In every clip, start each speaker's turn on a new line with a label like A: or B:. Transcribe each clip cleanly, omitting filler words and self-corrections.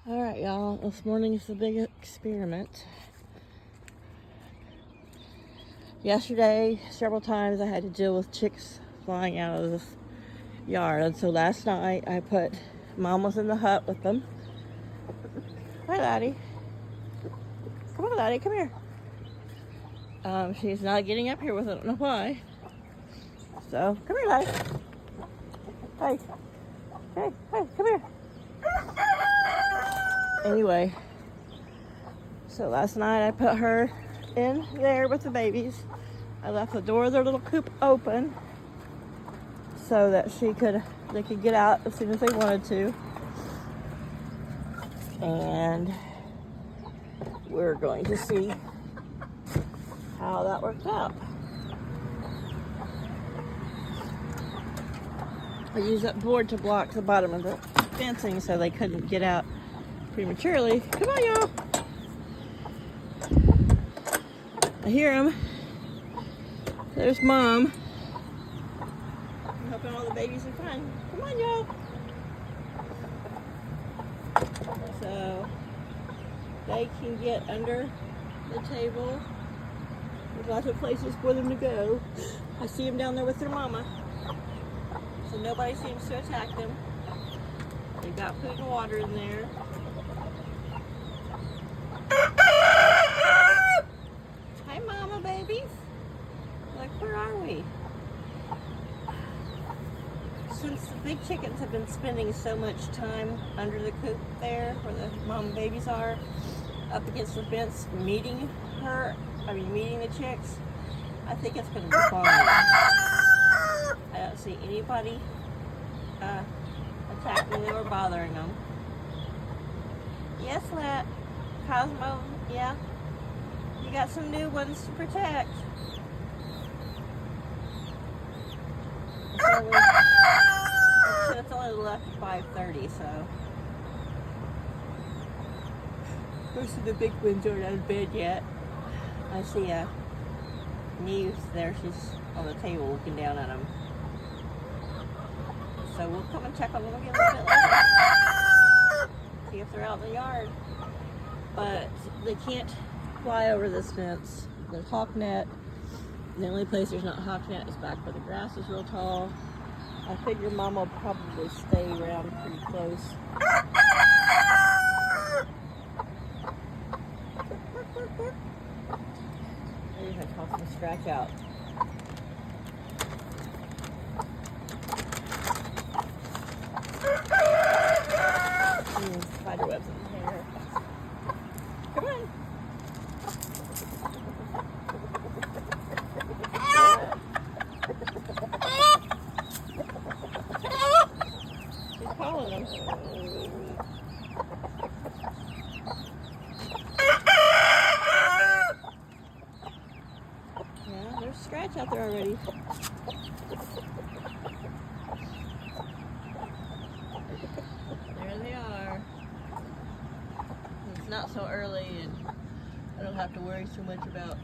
A: All right, y'all. This morning is the big experiment. Yesterday, several times I had to deal with chicks flying out of this yard. And so last night I put, Mom was in the hut with them. Hi, Laddie. Come on, Laddie, come here. She's not getting up here with it. I don't know why. So, come here, Laddie. Hey. Hey, come here. Anyway, so last night I put her in there with the babies. I left the door of their little coop open so that they could get out as soon as they wanted to. And we're going to see how that worked out. I used that board to block the bottom of the fencing so they couldn't get out prematurely. Come on, y'all. I hear them. There's Mom. I'm hoping all the babies are fine. Come on, y'all. So they can get under the table. There's lots of places for them to go. I see them down there with their mama. So nobody seems to attack them. They've got food and water in there. Hi, mama babies. Like, where are we? Since the big chickens have been spending so much time under the coop there, where the mama babies are, up against the fence, meeting the chicks, I think it's going to be fine. I don't see anybody attacking them or bothering them. Yes, Cosmo, yeah. You got some new ones to protect. It's only left 5:30, so. Most of the big ones aren't out of bed yet. I see Neve there. She's on the table looking down at them. So we'll come and check on them again a little bit later. See if they're out in the yard. But they can't fly over this fence. There's hawk net. The only place there's not hawk net is back where the grass is real tall. I figure Mom will probably stay around pretty close. Maybe if I toss them a scratch out. Spider webs in the hair. Come on. She's calling them. Yeah, there's a scratch out there already. There they are. It's not so early, and I don't have to worry so much about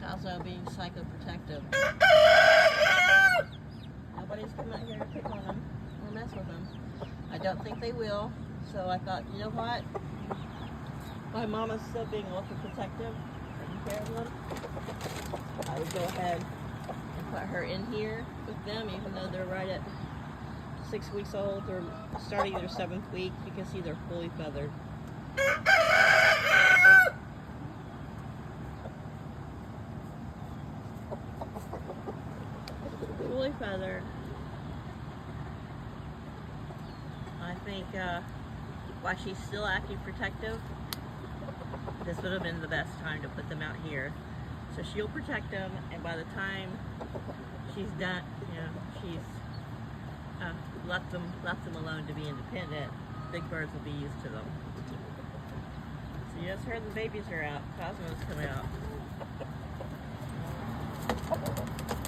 A: Cosmo being psychoprotective. Nobody's come out here to pick on them or mess with them. I don't think they will. So I thought, you know what? My mama's still being ultra protective, taking care of them. I would go ahead and put her in here with them, even though they're right at 6 weeks old. They're starting their 7th week. You can see they're fully feathered. Fully feathered. I think while she's still acting protective, this would have been the best time to put them out here. So she'll protect them, and by the time she's done, she's left them alone to be independent, big birds will be used to them. So you just heard the babies are out. Cosmo's come out.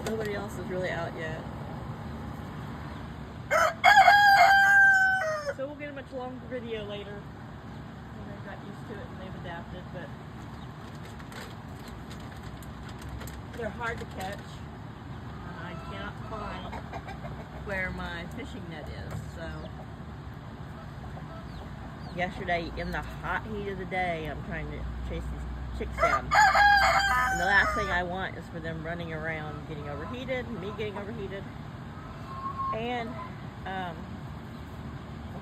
A: Nobody else is really out yet. So we'll get a much longer video later when they got used to it and they've adapted, but they're hard to catch. I cannot find where my fishing net is, so yesterday in the hot heat of the day, I'm trying to chase these chicks down. And the last thing I want is for them running around getting overheated, me getting overheated. And the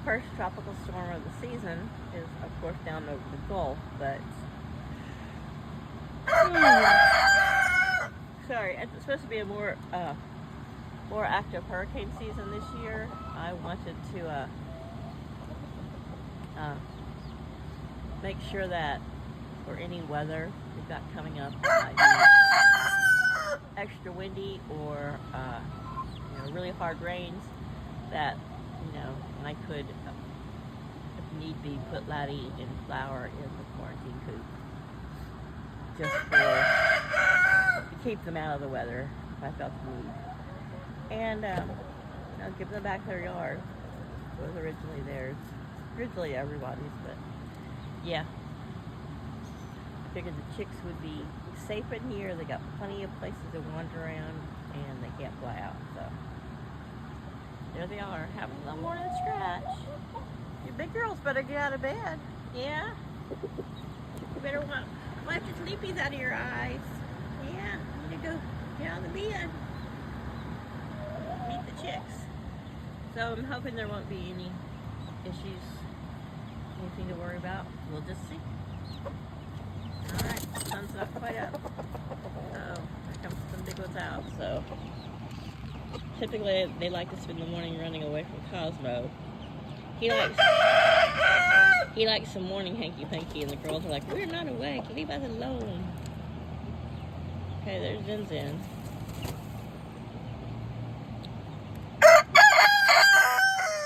A: first tropical storm of the season is, of course, down over the Gulf, but sorry, it's supposed to be a more active hurricane season this year. I wanted to make sure that for any weather we've got coming up, it might be extra windy or really hard rains, that I could, if need be, put Laddie and Flower in the quarantine coop, just to keep them out of the weather if I felt the need, and give them back their yard. It was originally theirs, originally everybody's, but yeah. I figured the chicks would be safe in here. They got plenty of places to wander around, and they can't fly out, so there they are, having a little morning scratch. You big girls better get out of bed. Yeah? You better wipe the sleepies out of your eyes. Yeah, you need to go get out of the bed. Meet the chicks. So I'm hoping there won't be any issues, anything to worry about. We'll just see. Alright, sun's not quite up. So here comes some big ones out. So typically they like to spend the morning running away from Cosmo. He likes some morning hanky-panky, and the girls are like, we're not awake, leave us alone. Okay, there's Zen Zen.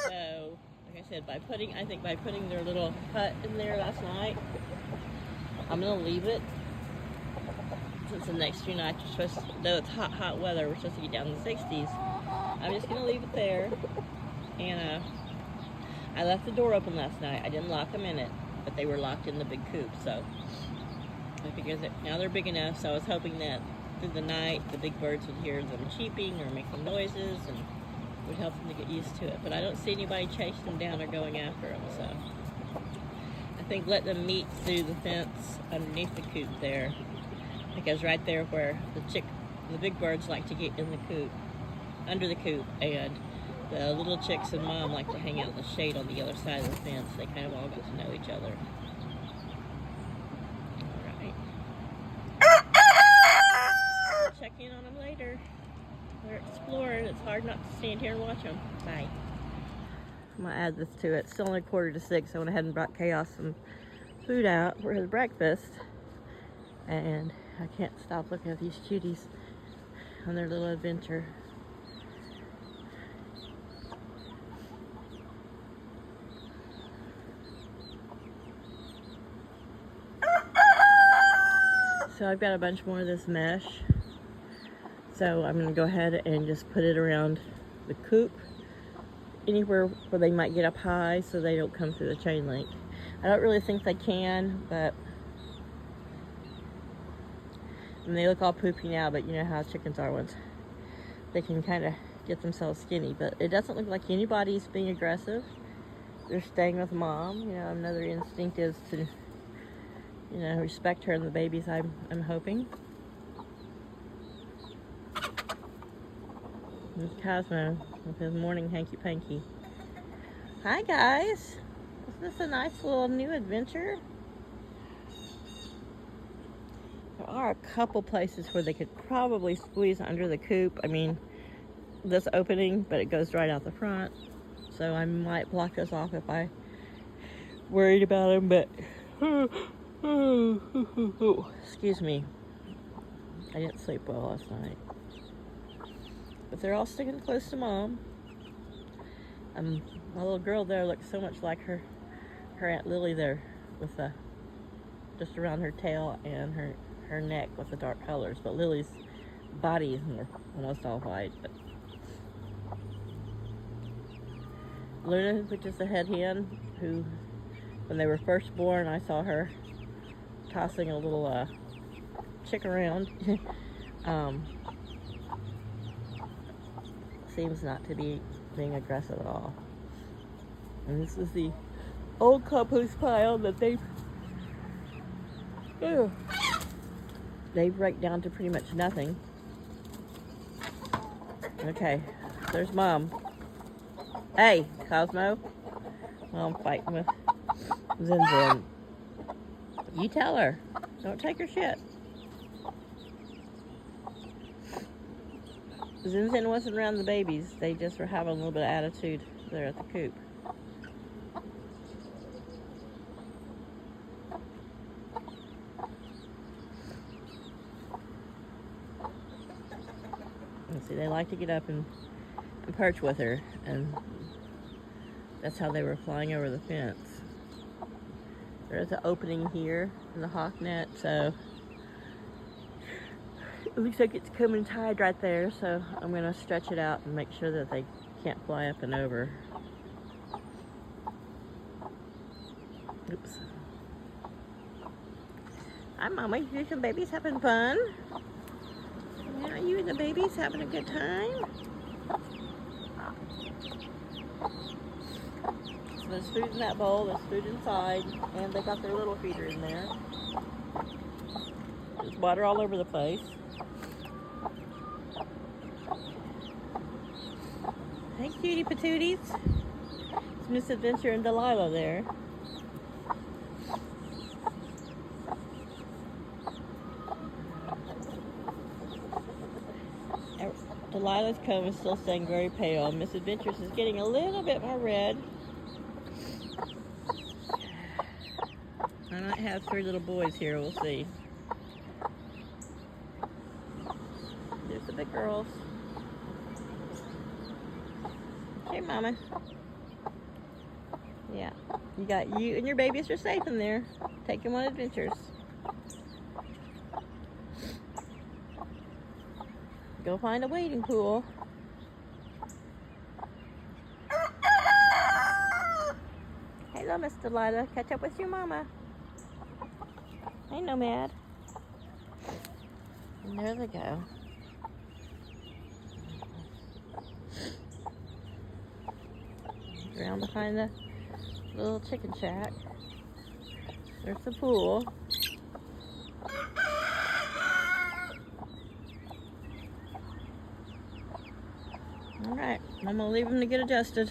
A: So, like I said, by putting their little hut in there last night, I'm gonna leave it since the next few nights are supposed to, though it's hot weather, we're supposed to get down in the 60s. I'm just gonna leave it there, and I left the door open last night. I didn't lock them in it, but they were locked in the big coop, so I figured that now they're big enough, so I was hoping that through the night the big birds would hear them cheeping or making noises and would help them to get used to it. But I don't see anybody chasing them down or going after them, so I think let them meet through the fence underneath the coop there, because right there where the big birds like to get in the coop, under the coop, and the little chicks and Mom like to hang out in the shade on the other side of the fence. They kind of all got to know each other. Alright. Check in on them later. They're exploring. It's hard not to stand here and watch them. Bye. I'm going to add this to it. It's still only 5:45. I went ahead and brought Chaos some food out for his breakfast. And I can't stop looking at these cuties on their little adventure. So I've got a bunch more of this mesh. So I'm going to go ahead and just put it around the coop, anywhere where they might get up high so they don't come through the chain link. I don't really think they can, but I mean, they look all poopy now, but you know how chickens are once they can kind of get themselves skinny. But it doesn't look like anybody's being aggressive. They're staying with Mom. You know, another instinct is to respect her and the babies, I'm hoping. There's Cosmo with his morning hanky-panky. Hi, guys. Isn't this a nice little new adventure? There are a couple places where they could probably squeeze under the coop. I mean, this opening, but it goes right out the front. So I might block this off if I worried about them, but excuse me, I didn't sleep well last night. But they're all sticking close to Mom. My little girl there looks so much like her Aunt Lily there, with the just around her tail and her neck with the dark colors. But Lily's body is almost all white. But Luna, which is the head hen, who, when they were first born, I saw her tossing a little chick around. Seems not to be being aggressive at all. And this is the old compost pile that they've raked down to pretty much nothing. Okay, there's Mom. Hey, Cosmo. Well, I'm fighting with Zin Zin. You tell her. Don't take her shit. Zin Zin wasn't around the babies. They just were having a little bit of attitude there at the coop. And see, they like to get up and perch with her, and that's how they were flying over the fence. There's an opening here in the hawk net, so it looks like it's coming tied right there, so I'm going to stretch it out and make sure that they can't fly up and over. Oops. Hi, Mama. You and the babies having fun? Yeah, you and the babies having a good time? So there's food in that bowl, there's food inside, and they got their little feeder in there. There's water all over the place. Hey, cutie patooties. It's Miss Adventure and Delilah there. Delilah's comb is still staying very pale. Miss Adventures is getting a little bit more red. I might have 3 little boys here, we'll see. There's the big girls. Okay, Mama. Yeah, you and your babies are safe in there. Taking on adventures. Go find a wading pool. Hello, Miss Delilah. Catch up with your mama. Hey, Nomad. And there they go. Around behind the little chicken shack. There's the pool. All right, I'm gonna leave them to get adjusted.